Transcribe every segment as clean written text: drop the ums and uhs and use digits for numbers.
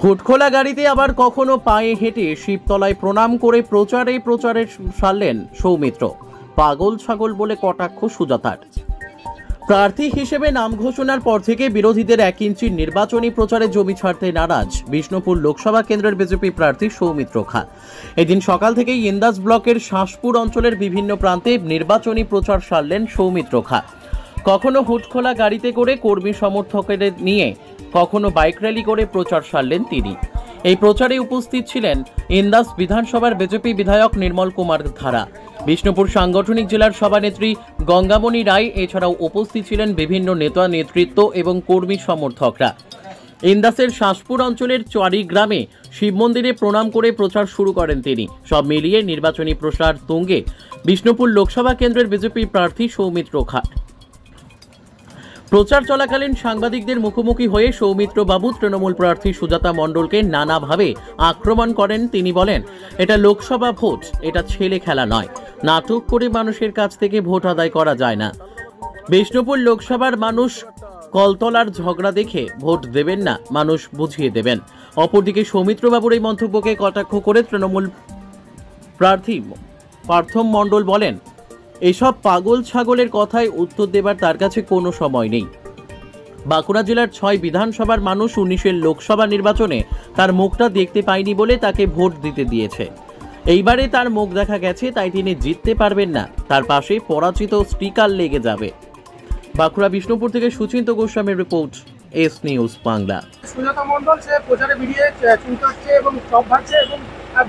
হুটখোলা গাড়িতে আবার কখনো পায়ে হেঁটে শিবতলায় প্রণাম করে প্রচারে সারলেন সৌমিত্র। পাগল ছাগল বলে কটাক্ষ সুজাতার। প্রার্থী হিসেবে নাম ঘোষণার পর থেকে বিরোধীদের 1 ইঞ্চির নির্বাচনী প্রচারে জমি ছাড়তে নারাজ বিষ্ণুপুর লোকসভা কেন্দ্রের বিজেপি প্রার্থী সৌমিত্র খা। এদিন সকাল থেকেই ইন্দাস ব্লকের শাসপুর অঞ্চলের বিভিন্ন প্রান্তে নির্বাচনী প্রচার সারলেন সৌমিত্র খা। কখনো হুটখোলা গাড়িতে করে কর্মী সমর্থকদের নিয়ে, কখনো বাইক র্যালি করে প্রচার সারলেন তিনি। এই প্রচারে উপস্থিত ছিলেন ইন্দাস বিধানসভার বিজেপি বিধায়ক নির্মল কুমার ধারা, বিষ্ণুপুর সাংগঠনিক জেলার সভানেত্রী গঙ্গামণি রায়, এছাড়াও উপস্থিত ছিলেন বিভিন্ন নেতা নেতৃত্ব এবং কর্মী সমর্থকরা। ইন্দাসের শাসপুর অঞ্চলের চুয়ারি গ্রামে শিব মন্দিরে প্রণাম করে প্রচার শুরু করেন তিনি। সব মিলিয়ে নির্বাচনী প্রচার তুঙ্গে বিষ্ণুপুর লোকসভা কেন্দ্রের বিজেপি প্রার্থী সৌমিত্র খা। প্রচার চলাকালীন সাংবাদিকদের মুখোমুখি হয়ে সৌমিত্র বাবু তৃণমূল প্রার্থী সুজাতা মণ্ডলকে নানাভাবে আক্রমণ করেন। তিনি বলেন, এটা লোকসভা ভোট, এটা ছেলে খেলা নয়। নাটক করে মানুষের কাছ থেকে ভোট আদায় করা যায় না। বিষ্ণুপুর লোকসভার মানুষ কলতলার ঝগড়া দেখে ভোট দেবেন না, মানুষ বুঝিয়ে দেবেন। অপরদিকে সৌমিত্র বাবুর এই মন্তব্যকে কটাক্ষ করে তৃণমূল প্রার্থী পার্থম মণ্ডল বলেন, এসব পাগল ছাগলের কথায় উত্তর দেবার তার কাছে কোনো সময় নেই। বাঁকুড়া জেলার 6 বিধানসভার মানুষ 19-এর লোকসভা নির্বাচনে তার মুখটা দেখতে পায়নি বলে তাকে ভোট দিতে দিয়েছে। এইবারে তার মুখ দেখা গেছে, তাই তিনি জিততে পারবেন না। তার পাশে পরাজিত স্টিকার লেগে যাবে। বাঁকুড়া বিষ্ণুপুর থেকে সুচিন্ত গোস্বামীর report, S News Bangla. Sujata Mondal সে প্রচারে বেরিয়ে চুল কাটছে এবং চপ ভাজছে এবং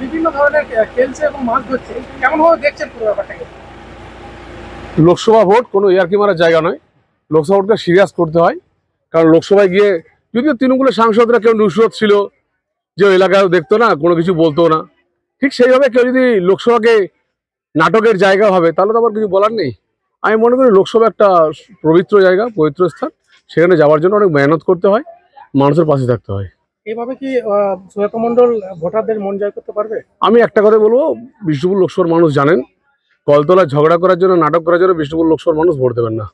বিভিন্ন ধরনের খেলছে এবং মাছ ধরছে। কেমন ভাবে দেখছেন পুরো ব্যাপারটাকে? লোকসভা ভোট কোনো ইয়ার্কি মারার জায়গা নয়। লোকসভা ভোটকে সিরিয়াস করতে হয়, কারণ লোকসভায় গিয়ে যদিও তৃণমূলের সাংসদরা কেউ নুসরত ছিল, যে এলাকায় দেখতো না, কোনো কিছু বলতো না, ঠিক সেইভাবে কেউ যদি লোকসভাকে নাটকের জায়গা হবে তাহলে তো আমার কিছু বলার নেই। আমি মনে করি লোকসভা একটা পবিত্র জায়গা, পবিত্র স্থান। সেখানে যাওয়ার জন্য অনেক মেহনত করতে হয়, মানুষের পাশে থাকতে হয়। এইভাবে কি সুজাতা মণ্ডল ভোটারদের মন জয় করতে পারবে? আমি একটা কথা বলবো, বিষ্ণুপুর লোকসভার মানুষ জানেন, কলতলায় ঝগড়া করার জন্য, নাটক করার জন্য বিষ্ণুপুর লোকসভার মানুষ ভোট দেবেন না।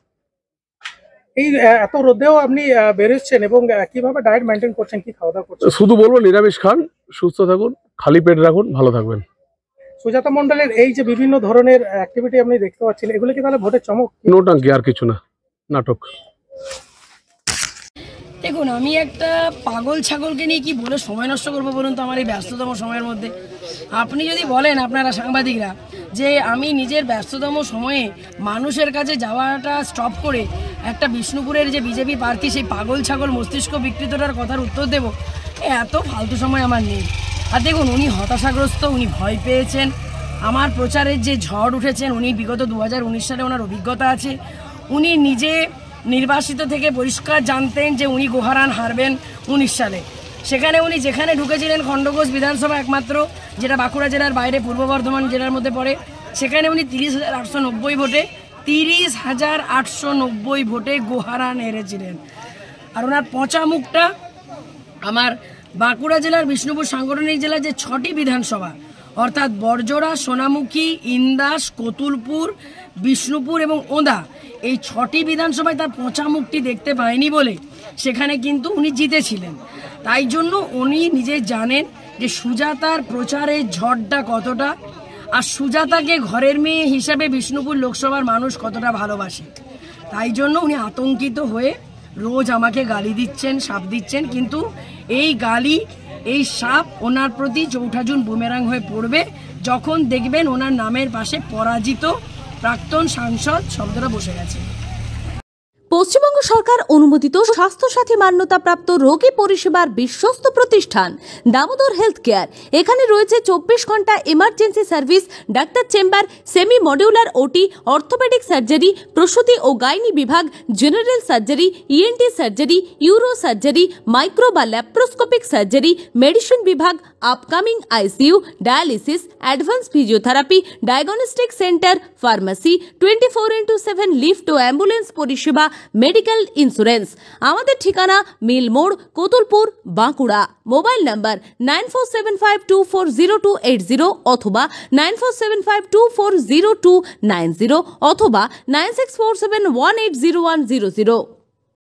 এই এত রোদেও আপনি বেরোচ্ছেন এবং কিভাবে ডায়েট মেনটেন করছেন, কি খাওয়া দাওয়া করছেন? শুধু বলবো নিরামিষ খান, সুস্থ থাকুন, খালি পেট রাখুন, ভালো থাকবেন। সুজাতা মণ্ডলের এই যে বিভিন্ন ধরনের অ্যাক্টিভিটি আপনি দেখতে পাচ্ছেন, এগুলো কি তাহলে ভোটের চমক? নোটাঙ্কি, আর কিছু না, নাটক। দেখুন, আমি একটা পাগল ছাগলকে নিয়ে কি বলে সময় নষ্ট করবো বলুন তো আমার এই ব্যস্ততম সময়ের মধ্যে? আপনি যদি বলেন, আপনারা সাংবাদিকরা, যে আমি নিজের ব্যস্ততম সময়ে মানুষের কাছে যাওয়াটা স্টপ করে একটা বিষ্ণুপুরের যে বিজেপি প্রার্থী সেই পাগল ছাগল মস্তিষ্ক বিকৃতটার কথার উত্তর দেব, এত ফালতু সময় আমার নেই। আর দেখুন, উনি হতাশাগ্রস্ত, উনি ভয় পেয়েছেন। আমার প্রচারের যে ঝড় উঠেছেন, উনি বিগত 2019 সালে ওনার অভিজ্ঞতা আছে। উনি নিজে নির্বাসিত থেকে পরিষ্কার জানতেন যে উনি গোহারান হারবেন 19 সালে। সেখানে উনি যেখানে ঢুকেছিলেন, খণ্ডঘোষ বিধানসভা একমাত্র, যেটা বাঁকুড়া জেলার বাইরে পূর্ব বর্ধমান জেলার মধ্যে পড়ে, সেখানে উনি 30,890 ভোটে 30,890 ভোটে গোহারান হেরেছিলেন। আর ওনার পচা মুখটা আমার বাঁকুড়া জেলার বিষ্ণুপুর সাংগঠনিক জেলার যে 6টি বিধানসভা, অর্থাৎ বড়জোড়া, সোনামুখী, ইন্দাস, কতুলপুর, বিষ্ণুপুর এবং ওঁদা, এই 6টি বিধানসভায় তার পচা মুখটি দেখতে পায়নি বলে সেখানে কিন্তু উনি জিতেছিলেন। তাই জন্য উনি নিজে জানেন যে সুজাতার প্রচারের ঝড়টা কতটা, আর সুজাতাকে ঘরের মেয়ে হিসাবে বিষ্ণুপুর লোকসভার মানুষ কতটা ভালোবাসে। তাই জন্য উনি আতঙ্কিত হয়ে রোজ আমাকে গালি দিচ্ছেন, শাপ দিচ্ছেন। কিন্তু এই গালি, এই শাপ ওনার প্রতি 4 জুন বুমেরাং হয়ে পড়বে, যখন দেখবেন ওনার নামের পাশে পরাজিত প্রাক্তন সাংসদ শব্দটা বসে গেছে। পশ্চিমবঙ্গ সরকার অনুমোদিত স্বাস্থ্যসাথী মান্যতাপ্রাপ্ত রোগী পরিষেবার বিশ্বস্ত প্রতিষ্ঠান দামোদর হেলথ কেয়ার। এখানে রয়েছে 24 ঘন্টা এমার্জেন্সি সার্ভিস, ডাক্তার chamber, semi modular OT, orthopaedic surgery, প্রসূতি ও গাইনি বিভাগ, general surgery, ENT surgery, uro surgery, micro বা ল্যাপ্রোস্কোপিক সার্জারি, মেডিসিন বিভাগ, upcoming ICU, dialysis, advance physiotherapy, diagnostic centre, pharmacy, 24x7 lift ও অ্যাম্বুলেন্স পরিষেবা, মেডিকেল ইন্স্যুরেন্স। আমাদের ঠিকানা মিল মোড়, কোতুলপুর, বাঁকুড়া। মোবাইল নাম্বার 9475240280 অথবা 9475240290 অথবা 9647180100।